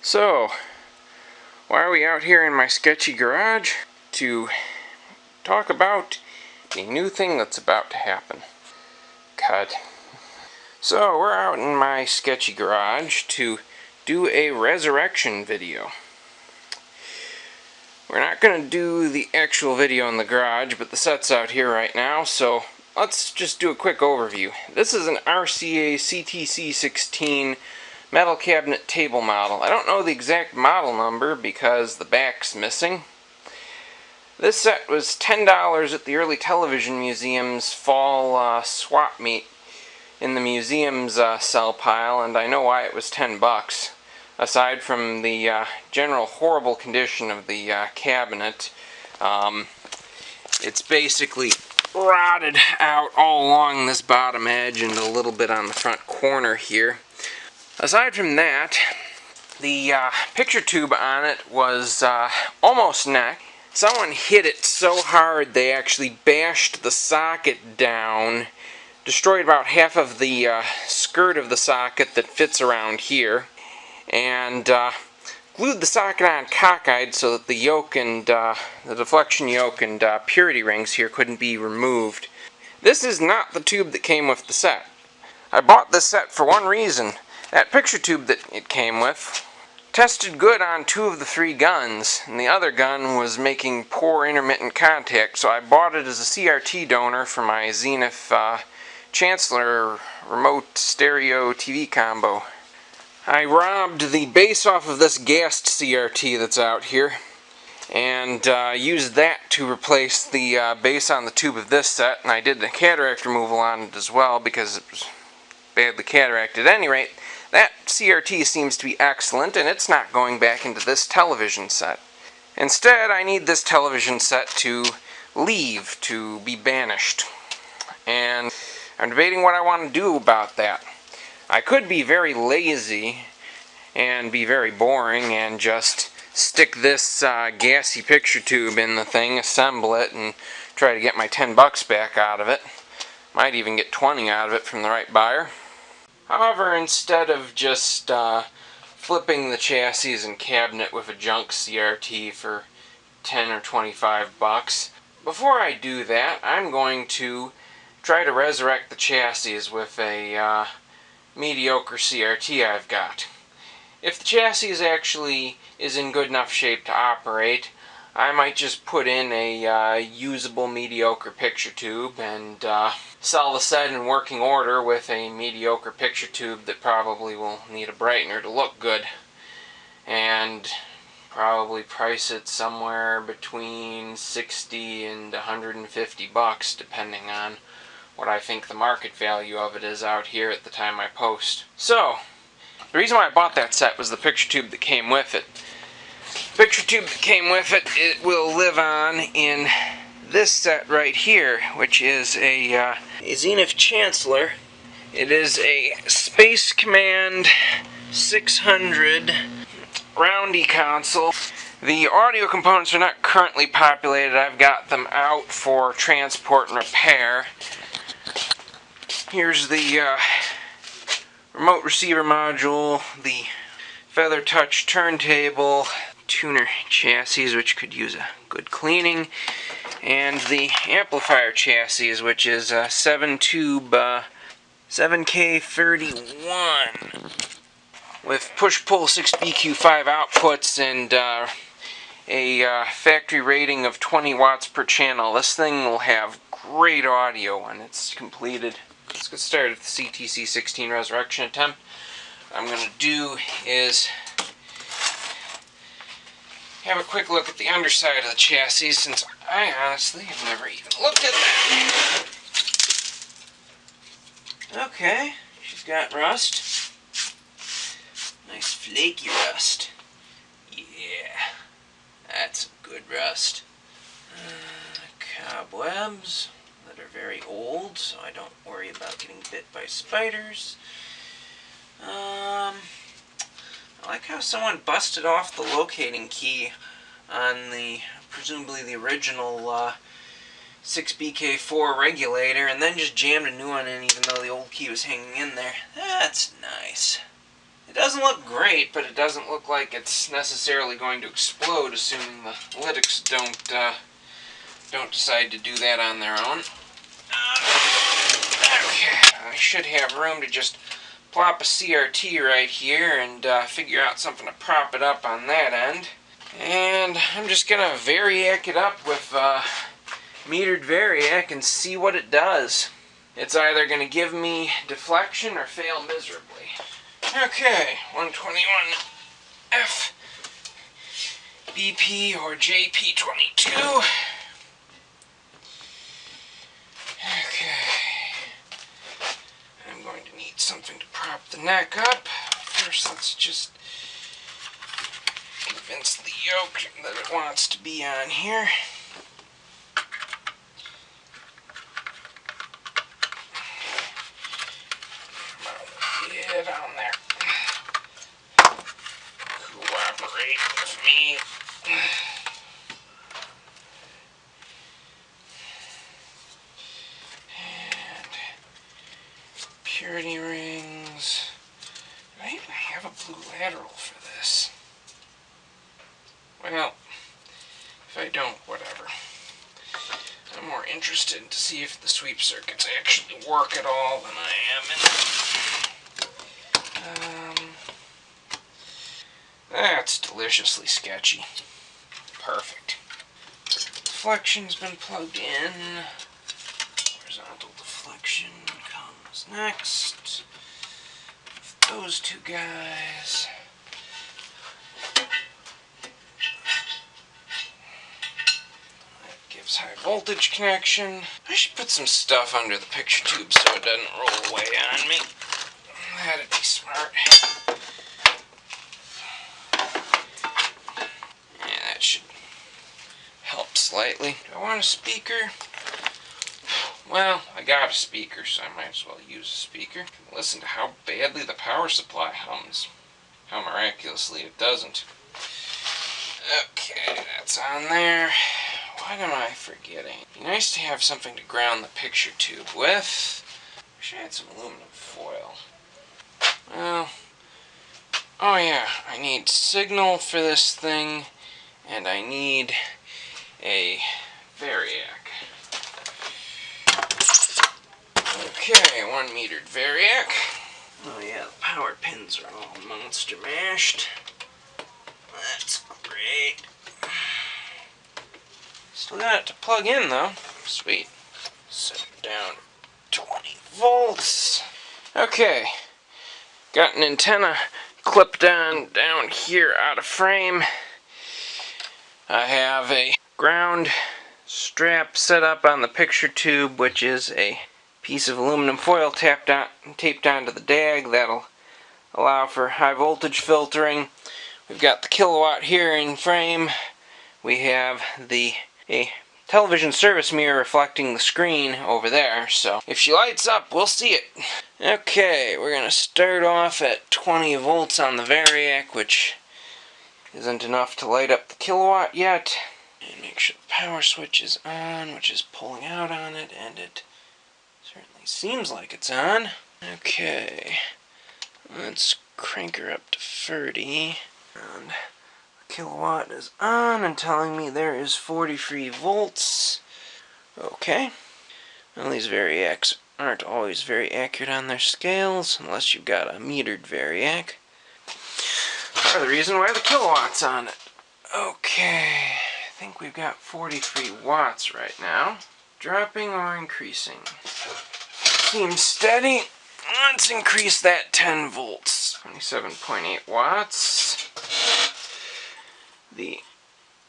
So, why are we out here in my sketchy garage? To talk about a new thing that's about to happen. Cut. So, we're out in my sketchy garage to do a resurrection video. We're not going to do the actual video in the garage, but the set's out here right now, so let's just do a quick overview. This is an RCA CTC16 metal cabinet table model. I don't know the exact model number because the back's missing. This set was $10 at the Early Television Museum's fall swap meet in the museum's sell pile, and I know why it was $10. Aside from the general horrible condition of the cabinet, it's basically rotted out all along this bottom edge and a little bit on the front corner here. Aside from that, the picture tube on it was almost neck. Someone hit it so hard they actually bashed the socket down, destroyed about half of the skirt of the socket that fits around here, and glued the socket on cockeyed so that the yoke and the deflection yoke and purity rings here couldn't be removed. This is not the tube that came with the set. I bought this set for one reason. That picture tube that it came with tested good on 2 of the 3 guns, and the other gun was making poor intermittent contact, so I bought it as a CRT donor for my Zenith Chancellor remote stereo TV combo. I robbed the base off of this gassed CRT that's out here, and used that to replace the base on the tube of this set, and I did the cataract removal on it as well because it was badly cataracted. At any rate, that CRT seems to be excellent, and it's not going back into this television set. Instead, I need this television set to leave, to be banished. And I'm debating what I want to do about that. I could be very lazy and be very boring and just stick this gassy picture tube in the thing, assemble it, and try to get my $10 back out of it. Might even get 20 out of it from the right buyer. However, instead of just flipping the chassis and cabinet with a junk CRT for 10 or 25 bucks, before I do that, I'm going to try to resurrect the chassis with a mediocre CRT I've got. If the chassis actually is in good enough shape to operate, I might just put in a usable mediocre picture tube and sell the set in working order with a mediocre picture tube that probably will need a brightener to look good, and probably price it somewhere between 60 and 150 bucks depending on what I think the market value of it is out here at the time I post. So, the reason why I bought that set was the picture tube that came with it. The picture tube that came with it, it will live on in this set right here, which is a Zenith Chancellor. It is a Space Command 600 roundy console. The audio components are not currently populated. I've got them out for transport and repair. Here's the remote receiver module, the feather touch turntable, tuner chassis which could use a good cleaning, and the amplifier chassis, which is a 7-tube 7K31 with push-pull 6BQ5 outputs and a factory rating of 20 watts per channel. This thing will have great audio when it's completed. Let's get started with the CTC16 resurrection attempt. What I'm going to do is have a quick look at the underside of the chassis, since I honestly have never even looked at that. Okay, she's got rust. Nice flaky rust. Yeah, that's good rust. Cobwebs that are very old, so I don't worry about getting bit by spiders. I like how someone busted off the locating key on the, presumably the original 6BK4 regulator, and then just jammed a new one in even though the old key was hanging in there. That's nice. It doesn't look great, but it doesn't look like it's necessarily going to explode, assuming the lytics don't decide to do that on their own. Okay, I should have room to just plop a CRT right here and figure out something to prop it up on that end. And I'm just going to variac it up with metered variac and see what it does. It's either going to give me deflection or fail miserably. Okay, 121F, BP or JP22. Okay. I'm going to need something to prop the neck up. First, let's just convince the yoke that it wants to be on here. Get on there. Cooperate with me. And purity rings. Do I even have a blue lateral for this? Well, if I don't, whatever. I'm more interested to see if the sweep circuits actually work at all than I am in. That's deliciously sketchy. Perfect. Deflection's been plugged in. Horizontal deflection comes next. Those two guys. That gives high voltage connection. I should put some stuff under the picture tube so it doesn't roll away on me. That'd be smart. Yeah, that should help slightly. Do I want a speaker? Well, I got a speaker, so I might as well use a speaker. Listen to how badly the power supply hums. How miraculously it doesn't. Okay, that's on there. What am I forgetting? It'd be nice to have something to ground the picture tube with. Wish I had some aluminum foil. Well, oh yeah, I need signal for this thing, and I need a variac. Okay, 1 metered variac. Oh yeah, the power pins are all monster mashed. That's great. Still got it to plug in though. Sweet. Set it down to 20 volts. Okay. Got an antenna clipped on down here out of frame. I have a ground strap set up on the picture tube, which is a piece of aluminum foil taped onto the DAG. That'll allow for high voltage filtering. We've got the kilowatt here in frame. We have a television service mirror reflecting the screen over there, so if she lights up, we'll see it. Okay, we're going to start off at 20 volts on the variac, which isn't enough to light up the kilowatt yet. And make sure the power switch is on, which is pulling out on it, and it certainly seems like it's on. Okay, let's crank her up to 30. And the kilowatt is on and telling me there is 43 volts. Okay. Well, these variacs aren't always very accurate on their scales, unless you've got a metered variac. Part of the reason why the kilowatt's on it. Okay, I think we've got 43 watts right now. Dropping or increasing? Seems steady. Let's increase that 10 volts. 27.8 watts. The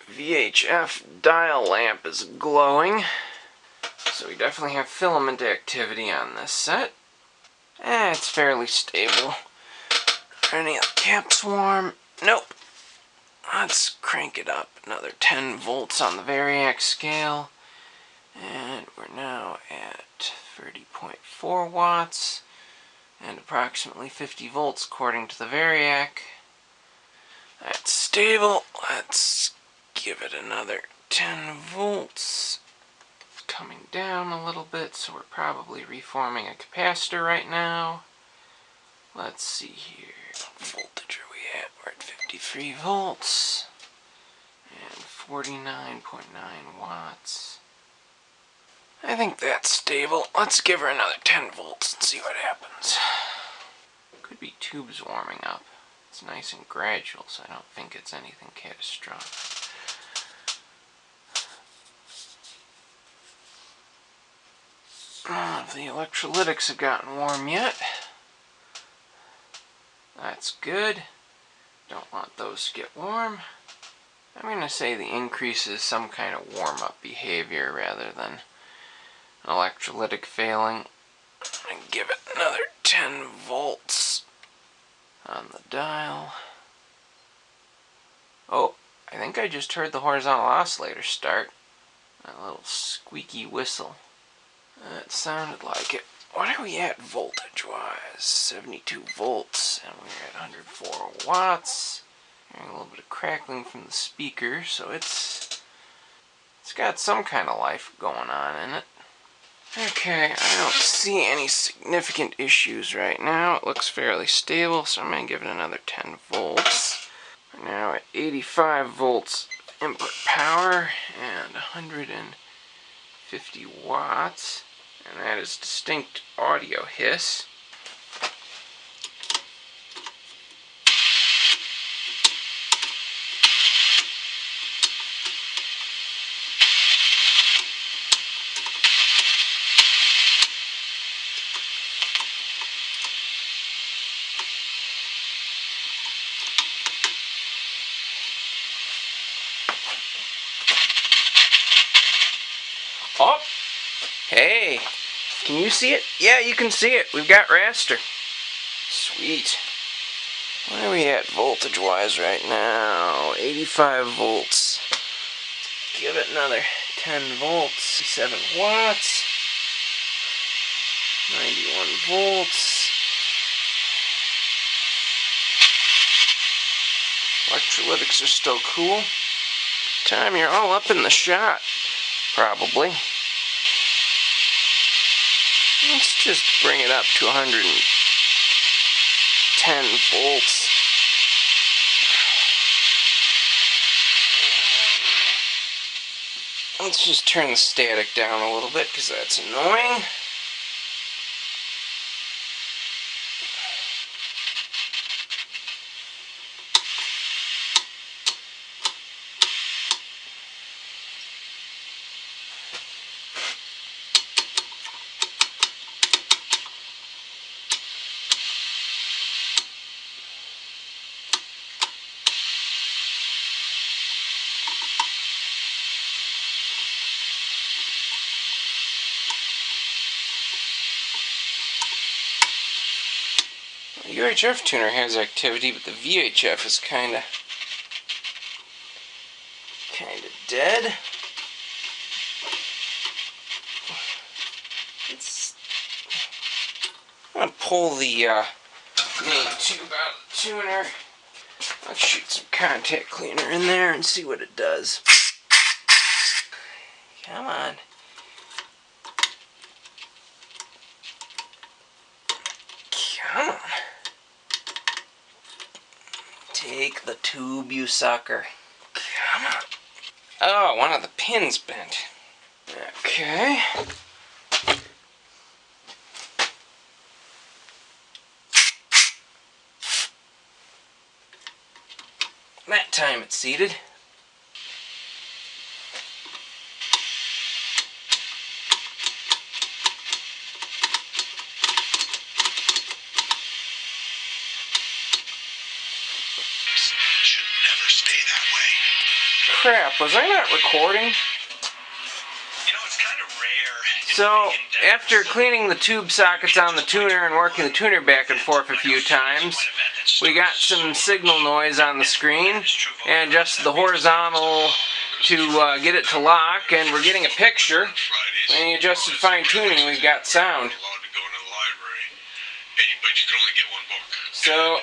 VHF dial lamp is glowing. So we definitely have filament activity on this set. It's fairly stable. Are any of the caps warm? Nope. Let's crank it up another 10 volts on the variac scale. And we're now at 30.4 watts and approximately 50 volts according to the variac. That's stable. Let's give it another 10 volts. It's coming down a little bit, so we're probably reforming a capacitor right now. Let's see here. What voltage are we at? We're at 53 volts and 49.9 watts. I think that's stable. Let's give her another 10 volts and see what happens. Could be tubes warming up. It's nice and gradual, so I don't think it's anything catastrophic. I don't know if the electrolytics have gotten warm yet. That's good. Don't want those to get warm. I'm going to say the increase is some kind of warm-up behavior rather than an electrolytic failing. And give it another 10 volts on the dial. Oh, I think I just heard the horizontal oscillator start. That little squeaky whistle. That sounded like it. What are we at voltage-wise? 72 volts, and we're at 104 watts. Hearing a little bit of crackling from the speaker, so it's got some kind of life going on in it. Okay, I don't see any significant issues right now. It looks fairly stable, so I'm going to give it another 10 volts. We're now at 85 volts input power and 150 watts. And that is distinct audio hiss. Oh! Hey! Can you see it? Yeah, you can see it. We've got raster. Sweet. Where are we at voltage-wise right now? 85 volts. Give it another 10 volts. 7 watts. 91 volts. Electrolytics are still cool. Time you're all up in the shot, probably. Let's just bring it up to 110 volts. Let's just turn the static down a little bit because that's annoying. The UHF tuner has activity, but the VHF is kind of dead. I'm going to pull the main tube out of the tuner. Let's shoot some contact cleaner in there and see what it does. Come on. Come on. Take the tube, you sucker. Come on. Oh, one of the pins bent. Okay. That time it's seated. Should never stay that way. Crap, was I not recording? You know, it's kind of rare. So, after cleaning the tube sockets on the tuner and working the tuner back and forth a few times, we got some signal noise on the screen and adjusted the horizontal to get it to lock, and we're getting a picture. When you adjusted fine tuning, we've got sound. So,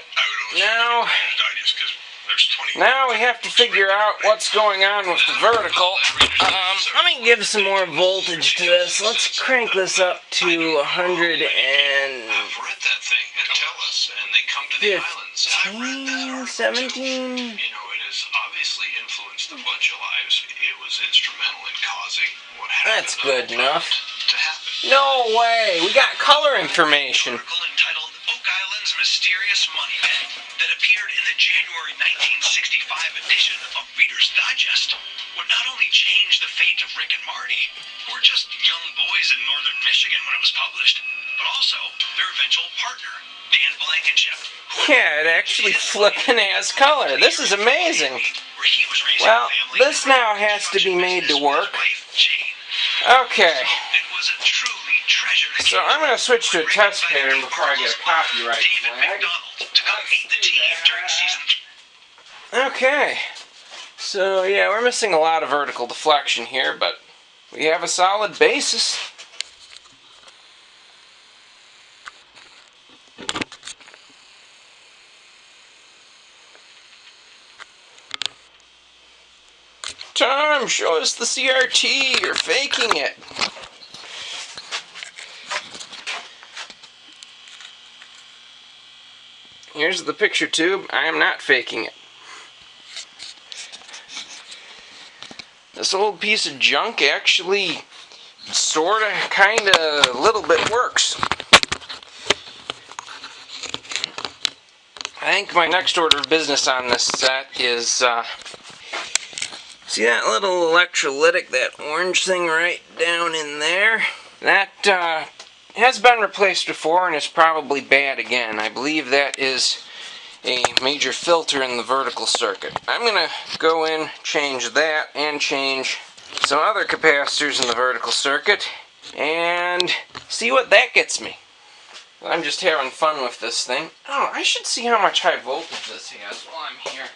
now we have to figure out what's going on with the vertical. Let me give some more voltage to this. Let's crank this up to 150. Islands. I read that article too. 17. You know, it has obviously influenced a bunch of lives. It was instrumental in causing what happened. That's good enough. To happen. No way! We got color information. An article entitled Oak Island's Mysterious Money Man that appeared in the January 1965 edition of Reader's Digest would not only change the fate of Rick and Marty, who were just young boys in northern Michigan when it was published, but also their eventual partner, Dan Blankenship. Yeah, it actually flipping has color. This is amazing. Where he was raising Well, a family this now has to be made to work. Okay. It was a truly treasured So I'm going to switch to a test pattern before I get a copyright flag. to come meet the team during season. Okay. So yeah, we're missing a lot of vertical deflection here, but we have a solid basis. Tom, show us the CRT. You're faking it. Here's the picture tube. I am not faking it. This old piece of junk actually sorta, kinda, a little bit works. I think my next order of business on this set is, see that little electrolytic, that orange thing right down in there? That has been replaced before and is probably bad again. I believe that is a major filter in the vertical circuit. I'm going to go in, change that, and change some other capacitors in the vertical circuit, and see what that gets me. I'm just having fun with this thing. Oh, I should see how much high voltage this has while I'm here.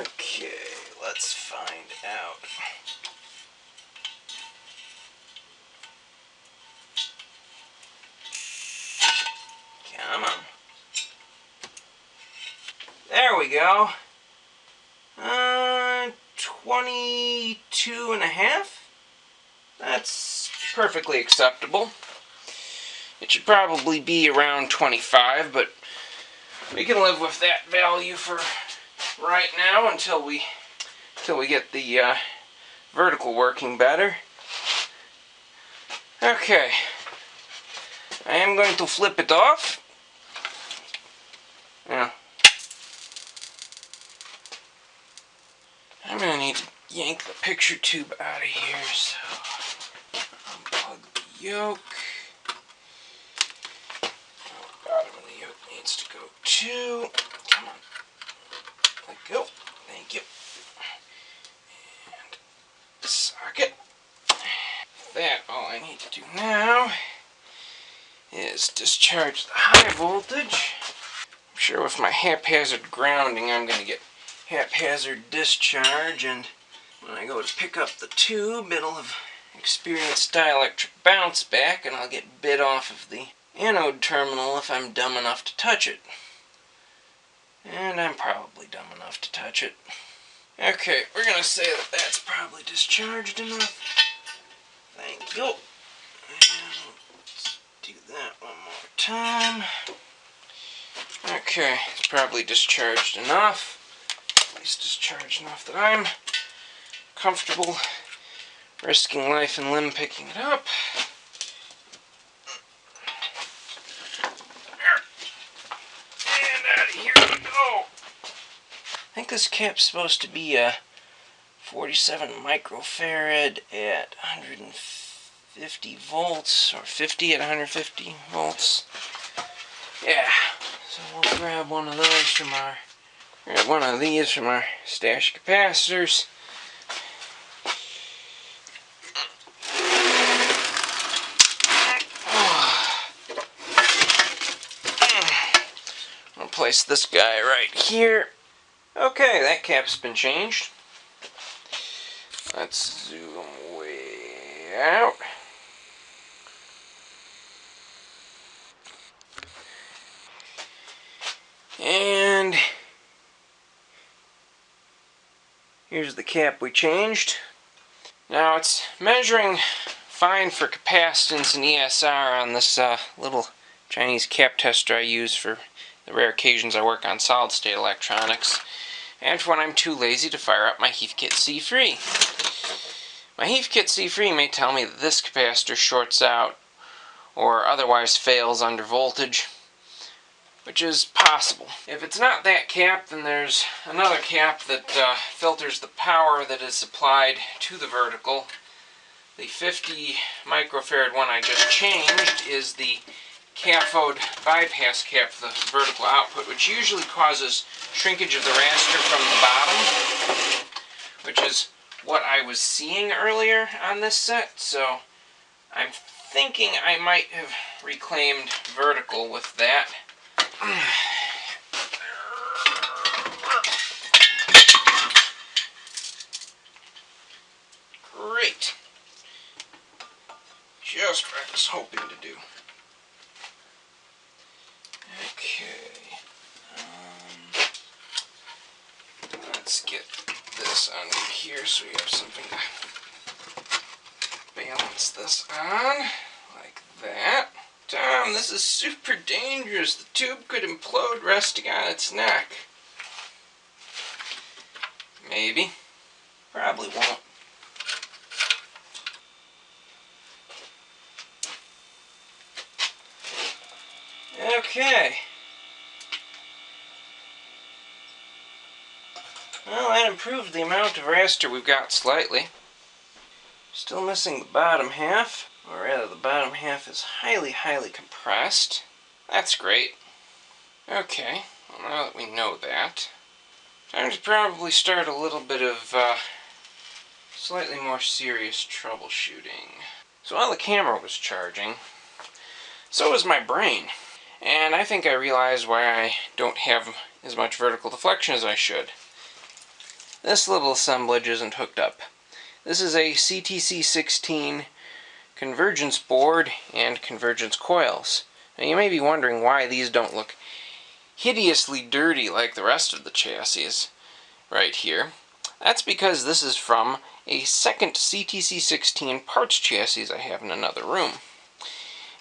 Okay, let's find out. Come on. There we go. 22 and a half. That's perfectly acceptable. It should probably be around 25, but we can live with that value for right now until we get the vertical working better. Okay. I am going to flip it off. Yeah. I'm going to need to yank the picture tube out of here, so unplug the yoke. Bottom of the yoke needs to go too. Come on. Let go. Thank you. And socket. That, all I need to do now is discharge the high voltage. I'm sure with my haphazard grounding I'm going to get haphazard discharge, and when I go to pick up the tube it'll have experienced dielectric bounce back and I'll get bit off of the anode terminal if I'm dumb enough to touch it. And I'm probably dumb enough to touch it. Okay, we're going to say that that's probably discharged enough. Thank you. And let's do that one more time. Okay, it's probably discharged enough. At least discharged enough that I'm comfortable risking life and limb picking it up. And out of here we go. I think this cap's supposed to be a 47 microfarad at 150 volts, or 50 at 150 volts. Yeah, so we'll grab one of those from our, grab one of these from our stash capacitors. I'll place this guy right here. Okay, that cap's been changed. Let's zoom way out. And here's the cap we changed. Now it's measuring fine for capacitance and ESR on this little Chinese cap tester I use for the rare occasions I work on solid-state electronics, and for when I'm too lazy to fire up my Heathkit C3. My Heathkit C3 may tell me that this capacitor shorts out or otherwise fails under voltage, which is possible. If it's not that cap, then there's another cap that filters the power that is supplied to the vertical. The 50 microfarad one I just changed is the cathode bypass cap for the vertical output, which usually causes shrinkage of the raster from the bottom, which is what I was seeing earlier on this set, so I'm thinking I might have reclaimed vertical with that. Great. Just what I was hoping to do. Okay. Let's get this under here so we have something to balance this on, like that. Tom, this is super dangerous. The tube could implode resting on its neck. Maybe. Probably won't. Okay. Well, that improved the amount of raster we've got slightly. Still missing the bottom half. Or rather, the bottom half is highly, highly compressed. That's great. Okay, well, now that we know that, time to probably start a little bit of slightly more serious troubleshooting. So while the camera was charging, so was my brain. And I think I realized why I don't have as much vertical deflection as I should. This little assemblage isn't hooked up. This is a CTC16 convergence board and convergence coils. Now you may be wondering why these don't look hideously dirty like the rest of the chassis right here. That's because this is from a second CTC16 parts chassis I have in another room.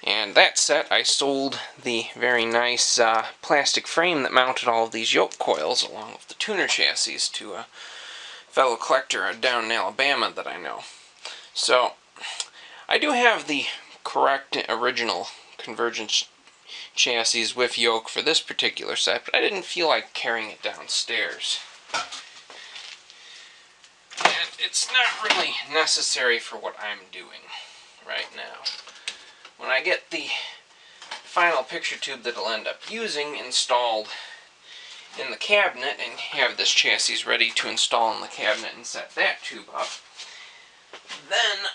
And that set I sold the very nice plastic frame that mounted all of these yoke coils along with the tuner chassis to a fellow collector down in Alabama that I know. So I do have the correct original convergence chassis with yoke for this particular set, but I didn't feel like carrying it downstairs. And it's not really necessary for what I'm doing right now. When I get the final picture tube that I'll end up using installed in the cabinet and have this chassis ready to install in the cabinet and set that tube up, then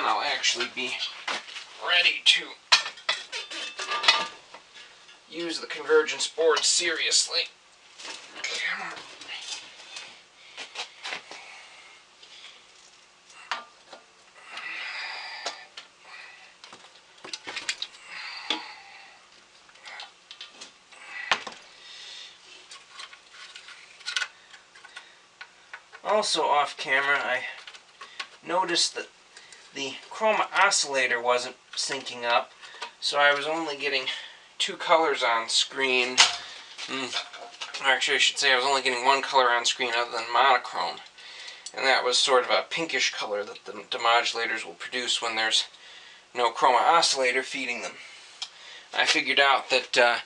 I'll actually be ready to use the convergence board seriously. Come on. Also off camera, I noticed that the chroma oscillator wasn't syncing up, so I was only getting two colors on screen. Actually, I should say I was only getting one color on screen other than monochrome, and that was sort of a pinkish color that the demodulators will produce when there's no chroma oscillator feeding them. I figured out that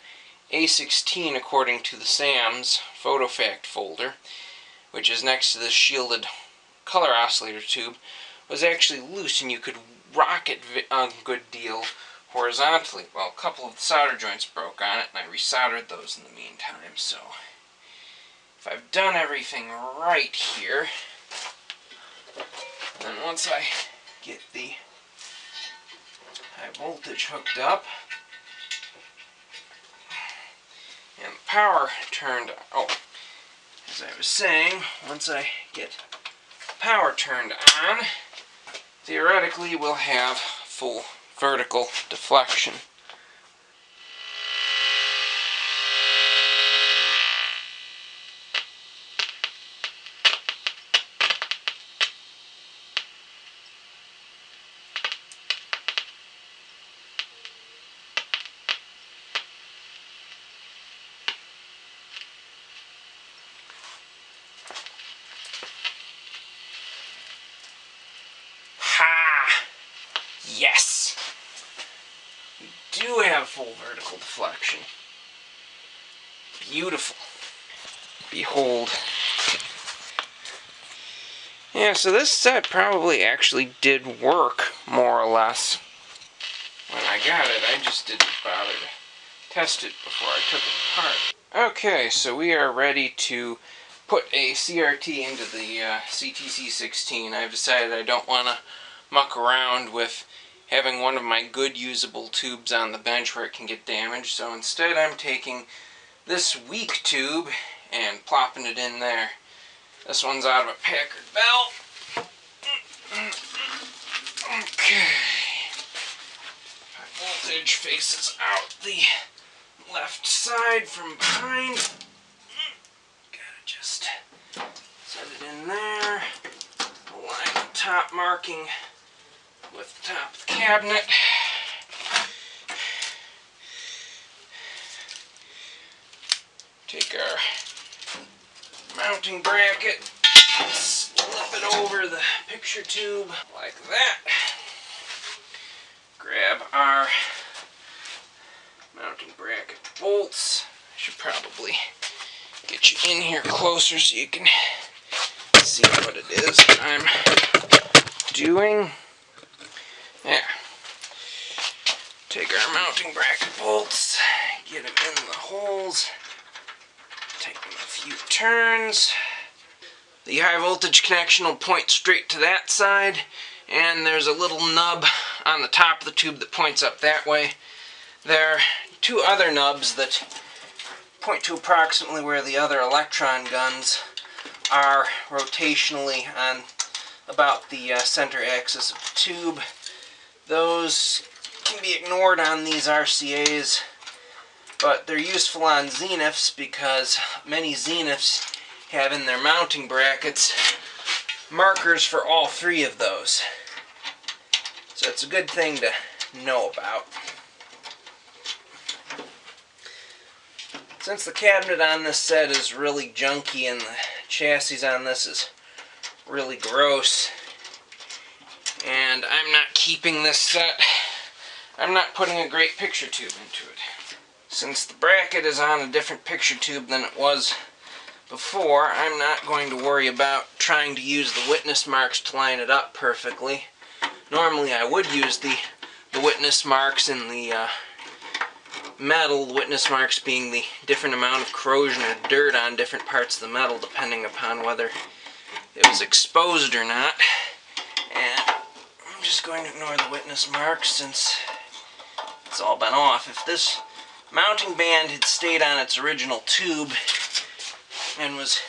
A16, according to the SAMS PhotoFact folder, which is next to this shielded color oscillator tube, was actually loose and you could rock it a good deal horizontally. Well, a couple of the solder joints broke on it and I resoldered those in the meantime, so if I've done everything right here, then once I get the high voltage hooked up and the power turned on, as I was saying, once I get power turned on, theoretically we'll have full vertical deflection. Yes! We do have full vertical deflection. Beautiful. Behold. Yeah, so this set probably actually did work, more or less. When I got it, I just didn't bother to test it before I took it apart. Okay, so we are ready to put a CRT into the CTC16. I've decided I don't want to muck around with having one of my good usable tubes on the bench where it can get damaged, so instead I'm taking this weak tube and plopping it in there. This one's out of a Packard belt. Okay. My voltage faces out the left side from behind. Gotta just set it in there. Align the top marking with the top of the cabinet. Take our mounting bracket, slip it over the picture tube like that. Grab our mounting bracket bolts. I should probably get you in here closer so you can see what it is I'm doing. Yeah. Take our mounting bracket bolts, get them in the holes, take them a few turns. The high voltage connection will point straight to that side, and there's a little nub on the top of the tube that points up that way. There are two other nubs that point to approximately where the other electron guns are rotationally on about the center axis of the tube. Those can be ignored on these RCAs, but they're useful on Zeniths because many Zeniths have in their mounting brackets markers for all three of those. So it's a good thing to know about. Since the cabinet on this set is really junky and the chassis on this is really gross, and I'm not keeping this set, I'm not putting a great picture tube into it. Since the bracket is on a different picture tube than it was before, I'm not going to worry about trying to use the witness marks to line it up perfectly. Normally I would use the witness marks in the metal, the witness marks being the different amount of corrosion or dirt on different parts of the metal depending upon whether it was exposed or not. And I'm just going to ignore the witness marks since it's all been off. If this mounting band had stayed on its original tube and was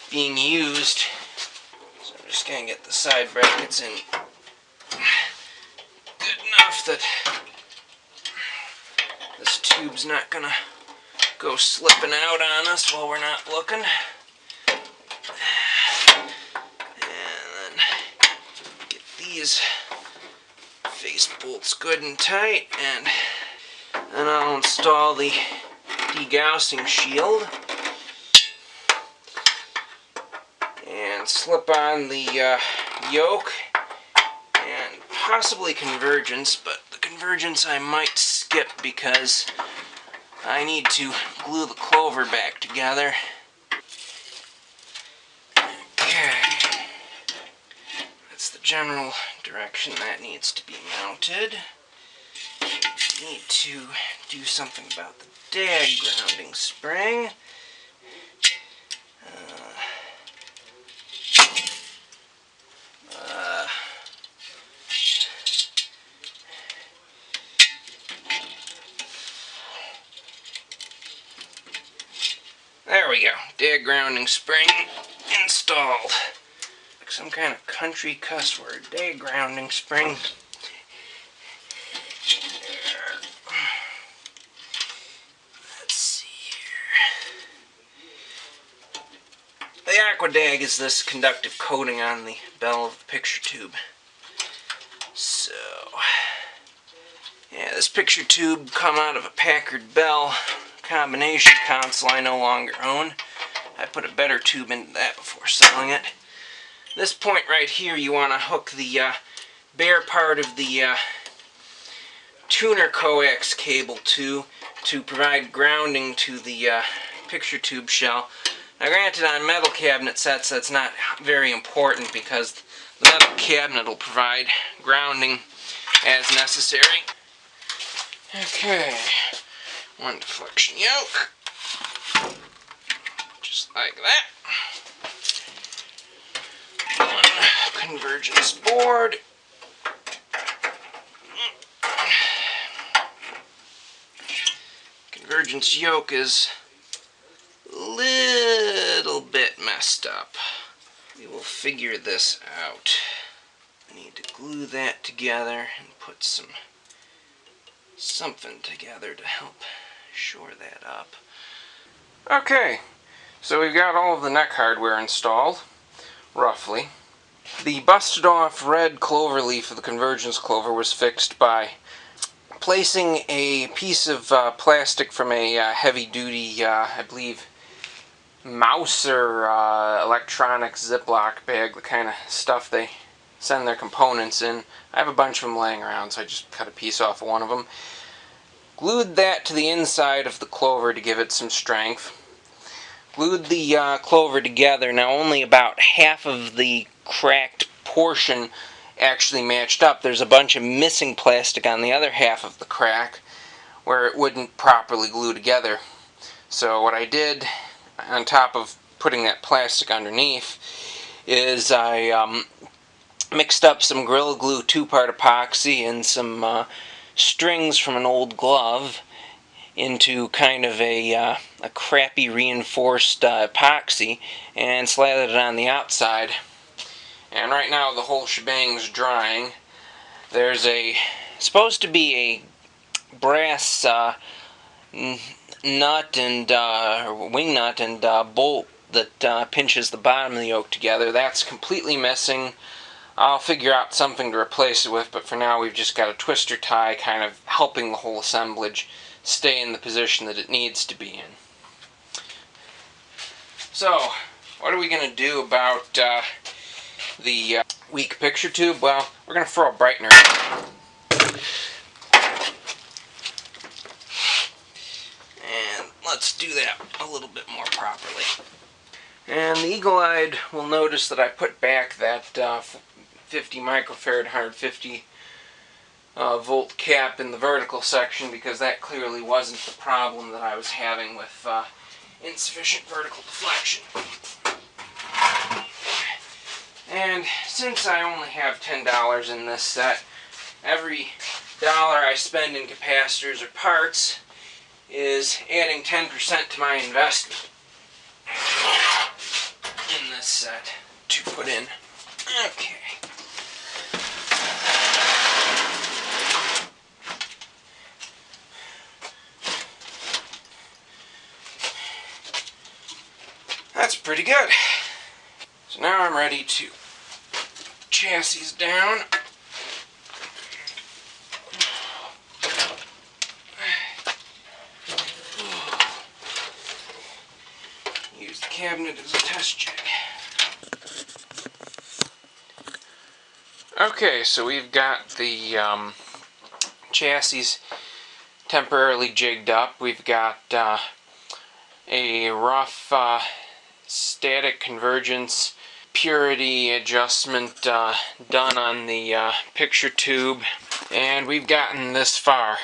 being used, so I'm just going to get the side brackets in good enough that this tube's not going to go slipping out on us while we're not looking. And then get these face bolts good and tight, and then I'll install the degaussing shield and slip on the yoke and possibly convergence, but the convergence I might skip because I need to glue the clover back together. Okay, that's the general direction that needs to be mounted. Need to do something about the dag grounding spring. There we go. Dag grounding spring installed. Like some kind of country cuss word. Dag grounding spring. Let's see here. The aquadag is this conductive coating on the bell of the picture tube. So, yeah, this picture tube come out of a Packard Bell combination console I no longer own. I put a better tube into that before selling it. This point right here, you want to hook the bare part of the tuner coax cable to provide grounding to the picture tube shell. Now granted, on metal cabinet sets that's not very important because the metal cabinet will provide grounding as necessary. Okay, one deflection yoke, just like that. One convergence board. Convergence yoke is a little bit messed up. We will figure this out. We need to glue that together and put something together to help shore that up. Okay, so we've got all of the neck hardware installed, roughly. The busted off red clover leaf of the convergence clover was fixed by placing a piece of plastic from a heavy duty, I believe, mouse or electronic Ziploc bag, the kind of stuff they send their components in. I have a bunch of them laying around, so I just cut a piece off of one of them. Glued that to the inside of the clover to give it some strength. Glued the clover together. Now only about half of the cracked portion actually matched up. There's a bunch of missing plastic on the other half of the crack where it wouldn't properly glue together. So what I did, on top of putting that plastic underneath, is I mixed up some Gorilla Glue 2-part epoxy and some strings from an old glove into kind of a crappy reinforced epoxy and slathered it on the outside. And right now the whole shebang's drying. There's supposed to be a brass nut and wing nut and bolt that pinches the bottom of the yoke together. That's completely missing. I'll figure out something to replace it with, but for now we've just got a twister tie kind of helping the whole assemblage stay in the position that it needs to be in. So, what are we going to do about the weak picture tube? Well, we're going to throw a brightener in. And let's do that a little bit more properly. And the eagle-eyed will notice that I put back that 50 microfarad 150 volt cap in the vertical section because that clearly wasn't the problem that I was having with insufficient vertical deflection. And since I only have $10 in this set, every dollar I spend in capacitors or parts is adding 10% to my investment in this set to put in. Okay. That's pretty good. So now I'm ready to chassis down. Use the cabinet as a test check. Okay, so we've got the chassis temporarily jigged up. We've got a rough static convergence purity adjustment done on the picture tube, and we've gotten this far.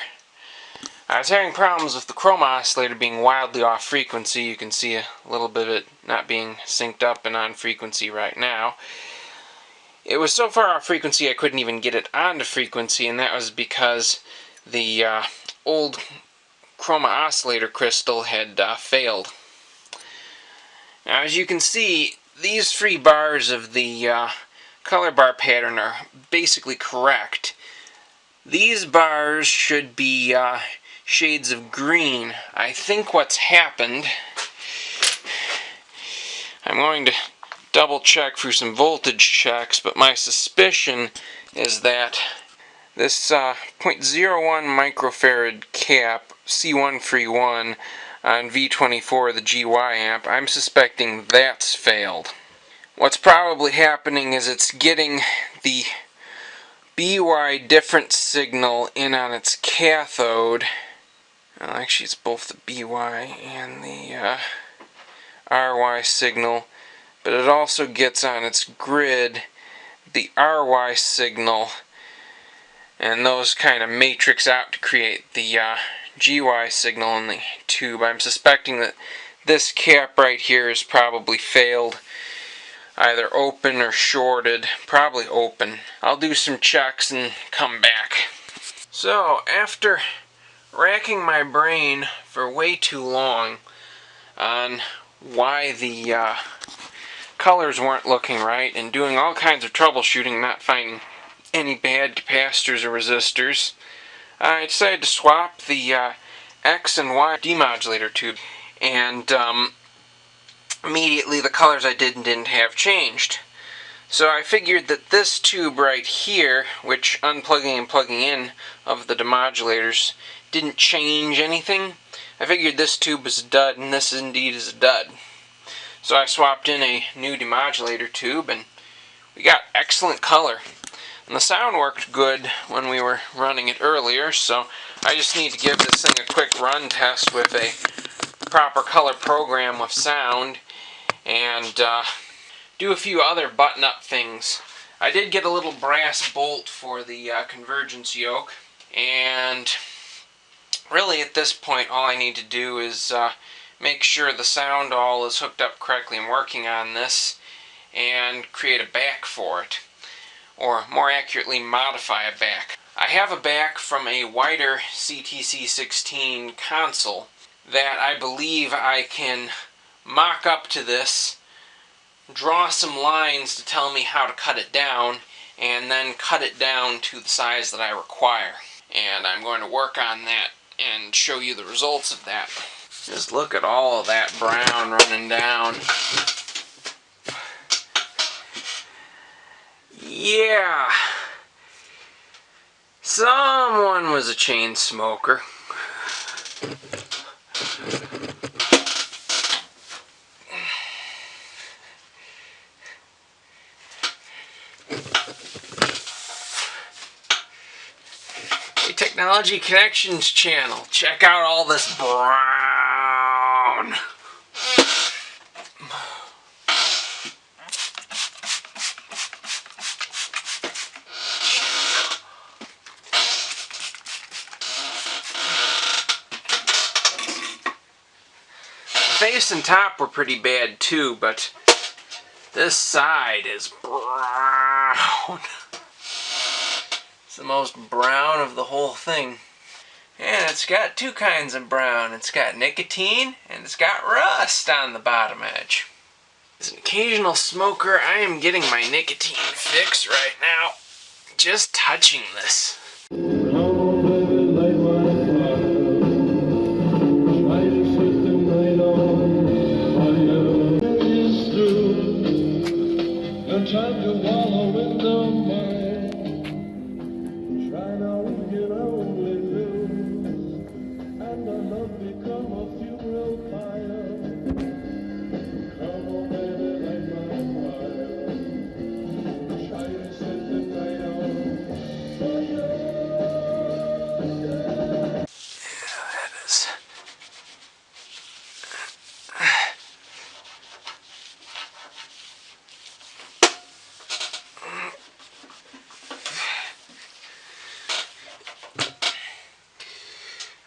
I was having problems with the chroma oscillator being wildly off frequency. You can see a little bit of it not being synced up and on frequency right now. It was so far off frequency I couldn't even get it onto frequency, and that was because the old chroma oscillator crystal had failed. Now, as you can see, these three bars of the color bar pattern are basically correct. These bars should be shades of green. I think what's happened, I'm going to double check through some voltage checks, but my suspicion is that this 0.01 microfarad cap C131 on V24, the GY amp, I'm suspecting that's failed. What's probably happening is it's getting the BY difference signal in on its cathode. Well, actually, it's both the BY and the RY signal, but it also gets on its grid the RY signal, and those kind of matrix out to create the GY signal in the tube. I'm suspecting that this cap right here is probably failed, either open or shorted, probably open. I'll do some checks and come back. So after racking my brain for way too long on why the colors weren't looking right and doing all kinds of troubleshooting, not finding any bad capacitors or resistors, I decided to swap the X and Y demodulator tube, and immediately the colors I did and didn't have changed. So I figured that this tube right here, which unplugging and plugging in of the demodulators didn't change anything, I figured this tube was a dud, and this indeed is a dud. So I swapped in a new demodulator tube, and we got excellent color. And the sound worked good when we were running it earlier, so I just need to give this thing a quick run test with a proper color program with sound, and do a few other button-up things. I did get a little brass bolt for the convergence yoke, and really at this point all I need to do is make sure the sound all is hooked up correctly and working on this, and create a back for it, or more accurately modify a back. I have a back from a wider CTC16 console that I believe I can mock up to this, draw some lines to tell me how to cut it down, and then cut it down to the size that I require. And I'm going to work on that and show you the results of that. Just look at all of that brown running down. Yeah, someone was a chain smoker. Hey, Technology Connections channel, check out all this brown. Face and top were pretty bad too, but this side is brown. It's the most brown of the whole thing. And it's got two kinds of brown. It's got nicotine and it's got rust on the bottom edge. As an occasional smoker, I am getting my nicotine fix right now, just touching this. Time to wallow in the mud. Try now, you only lose, and the love become a funeral pyre. Come on, baby, light my fire. Try to set the night on fire. Yeah, that is.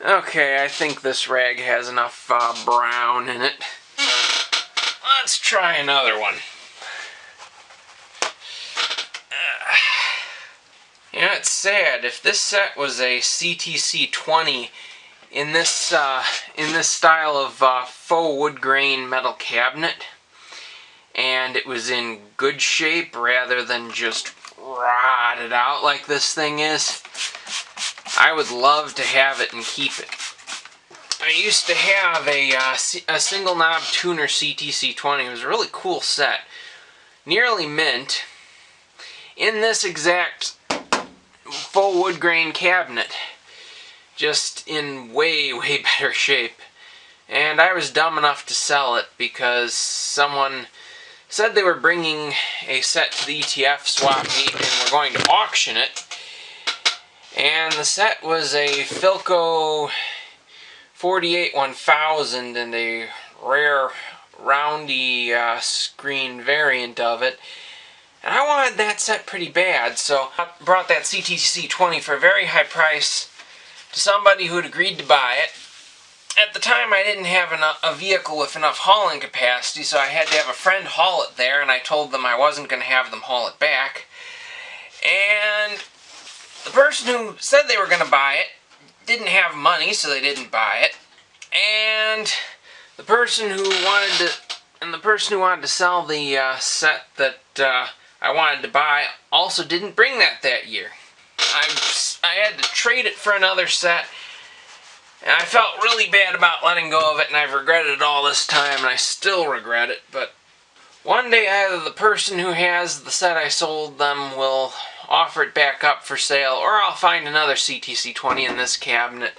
Okay, I think this rag has enough brown in it. Let's try another one. Yeah, it's sad. If this set was a CTC20 in this style of faux wood grain metal cabinet, and it was in good shape rather than just rotted out like this thing is, I would love to have it and keep it. I used to have a single knob tuner CTC20. It was a really cool set. Nearly mint. In this exact faux wood grain cabinet. Just in way, way better shape. And I was dumb enough to sell it because someone said they were bringing a set to the ETF swap meet and were going to auction it. And the set was a Philco 48-1000 and a rare roundy screen variant of it. And I wanted that set pretty bad, so I brought that CTC16 for a very high price to somebody who'd agreed to buy it. At the time, I didn't have a vehicle with enough hauling capacity, so I had to have a friend haul it there, and I told them I wasn't going to have them haul it back. And the person who said they were going to buy it didn't have money, so they didn't buy it. And the person who wanted to sell the set that I wanted to buy also didn't bring that year. I had to trade it for another set, and I felt really bad about letting go of it, and I've regretted it all this time, and I still regret it. But one day either the person who has the set I sold them will offer it back up for sale, or I'll find another CTC16 in this cabinet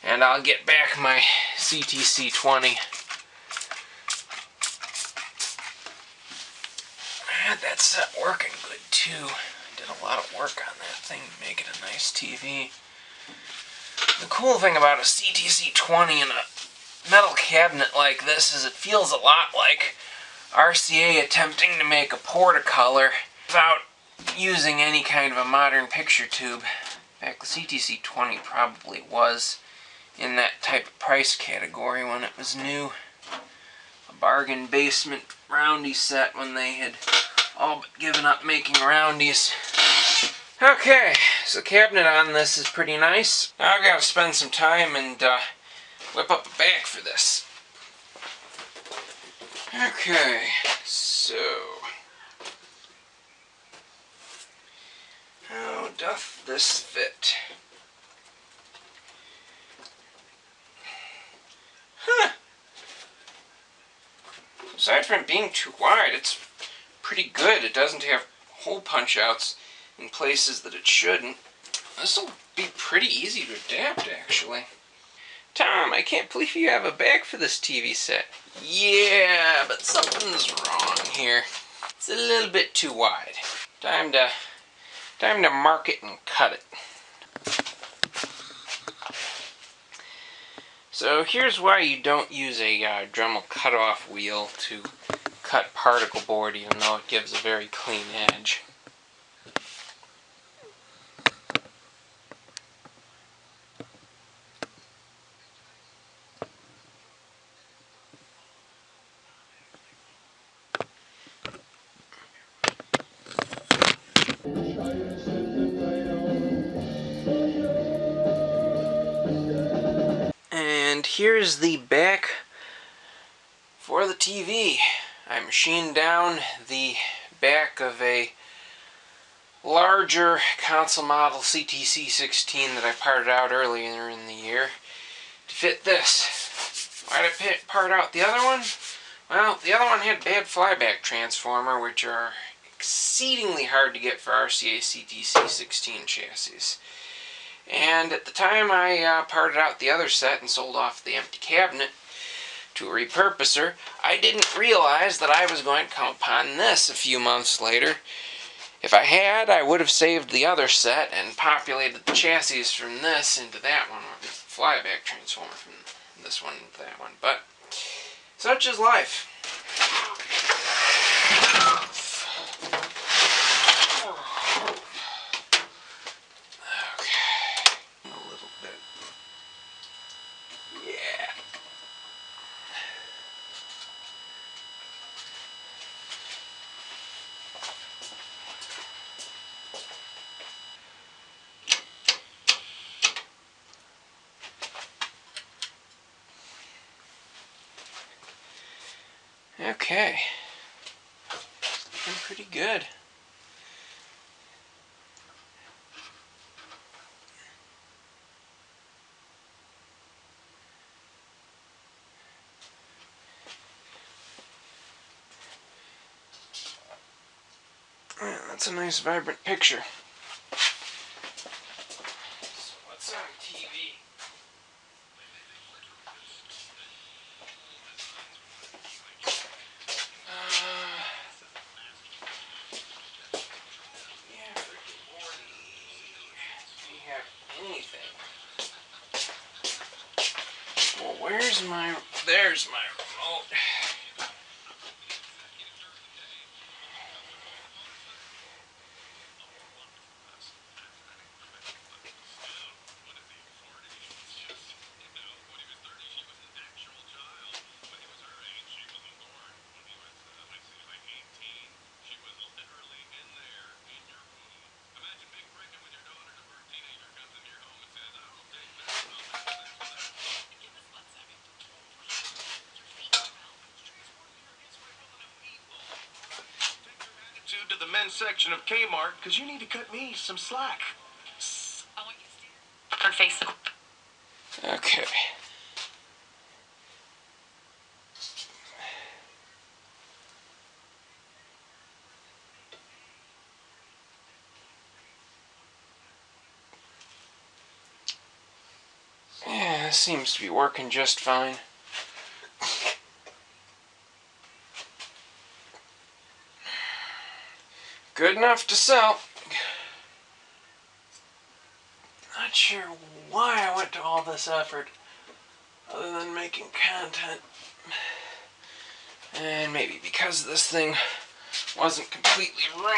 and I'll get back my CTC16. I had that set working good too. I did a lot of work on that thing to make it a nice TV. The cool thing about a CTC16 in a metal cabinet like this is it feels a lot like RCA attempting to make a Portacolor without using any kind of a modern picture tube. In fact, the CTC16 probably was in that type of price category when it was new. A bargain basement roundy set when they had all but given up making roundies. Okay, so the cabinet on this is pretty nice. Now I've got to spend some time and whip up a bag for this. Okay, so how doth this fit? Huh. Aside from being too wide, it's pretty good. It doesn't have hole punch outs in places that it shouldn't. This will be pretty easy to adapt, actually. Tom, I can't believe you have a bag for this TV set. Yeah, but something's wrong here. It's a little bit too wide. Time to mark it and cut it. So here's why you don't use a Dremel cutoff wheel to cut particle board, even though it gives a very clean edge. And here's the back for the TV. I machined down the back of a larger console model CTC16 that I parted out earlier in the year to fit this. Why did I part out the other one? Well, the other one had bad flyback transformer, which are exceedingly hard to get for RCA CTC16 chassis. And at the time I parted out the other set and sold off the empty cabinet to a repurposer, I didn't realize that I was going to come upon this a few months later. If I had, I would have saved the other set and populated the chassis from this into that one, or the flyback transformer from this one into that one. But such is life. Okay, looking pretty good. Yeah, that's a nice vibrant picture. So what's on TV? Where's my... There's my remote. To the men's section of Kmart, because you need to cut me some slack. On Facebook. Okay. Yeah, this seems to be working just fine. Good enough to sell. Not sure why I went to all this effort other than making content. And maybe because this thing wasn't completely run.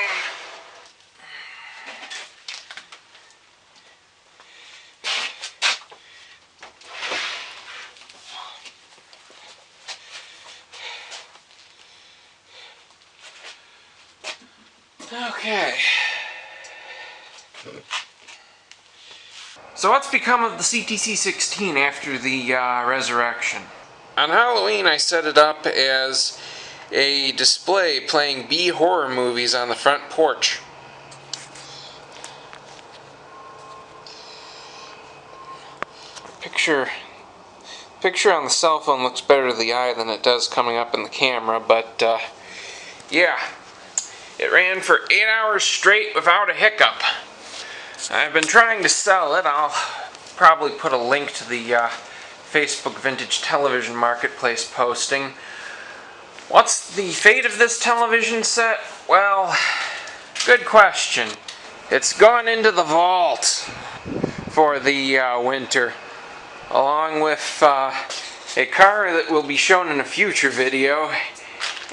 Okay. So what's become of the CTC16 after the resurrection? On Halloween I set it up as a display playing B horror movies on the front porch. Picture on the cell phone looks better to the eye than it does coming up in the camera, but yeah. It ran for 8 hours straight without a hiccup. I've been trying to sell it. I'll probably put a link to the Facebook Vintage Television Marketplace posting. What's the fate of this television set? Well, good question. It's gone into the vault for the winter, along with a car that will be shown in a future video,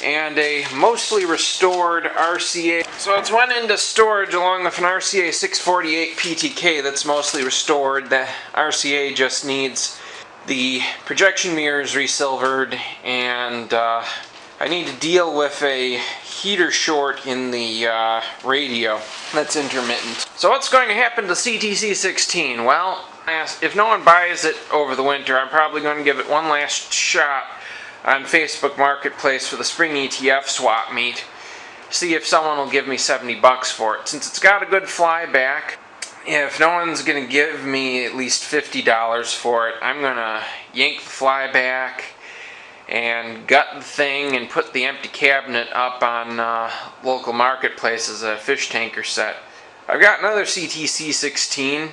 and a mostly restored RCA. So it's went into storage along with an RCA 648 PTK that's mostly restored. The RCA just needs the projection mirrors resilvered, and I need to deal with a heater short in the radio that's intermittent. So what's going to happen to CTC16? Well, if no one buys it over the winter, I'm probably going to give it one last shot on Facebook Marketplace for the spring ETF swap meet. See if someone will give me 70 bucks for it. Since it's got a good flyback, if no one's going to give me at least $50 for it, I'm going to yank the flyback and gut the thing and put the empty cabinet up on local marketplace as a fish tanker set. I've got another CTC16.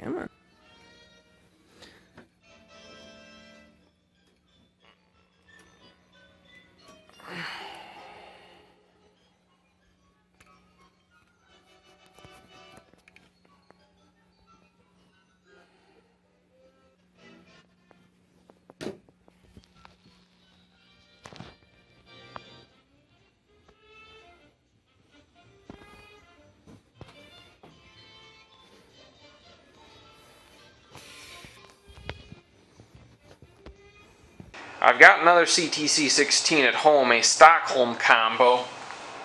Come on. I've got another CTC16 at home, a Stockholm combo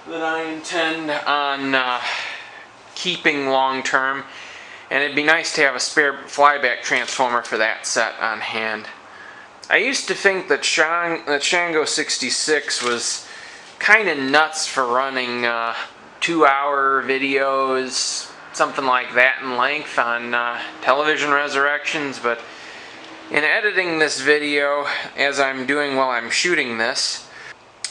that I intend on keeping long term, and it'd be nice to have a spare flyback transformer for that set on hand. I used to think that Shango 66 was kind of nuts for running 2-hour videos, something like that in length on television resurrections, but in editing this video, as I'm doing while I'm shooting this,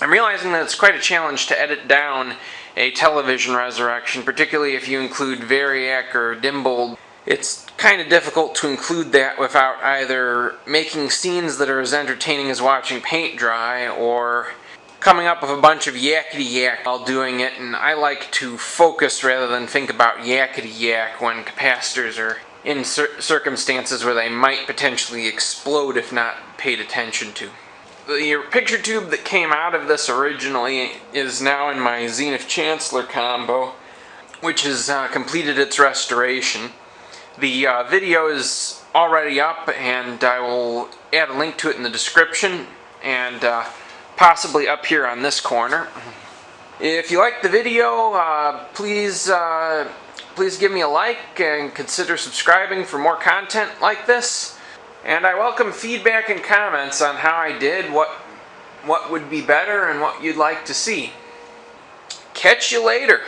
I'm realizing that it's quite a challenge to edit down a television resurrection, particularly if you include variac or dim bulb it's kind of difficult to include that without either making scenes that are as entertaining as watching paint dry or coming up with a bunch of yakety yak while doing it, and I like to focus rather than think about yakety yak when capacitors are in circumstances where they might potentially explode if not paid attention to. The picture tube that came out of this originally is now in my Zenith Chancellor combo, which has completed its restoration. The video is already up, and I will add a link to it in the description and possibly up here on this corner. If you liked the video, please give me a like and consider subscribing for more content like this. And I welcome feedback and comments on how I did, what would be better, and what you'd like to see. Catch you later.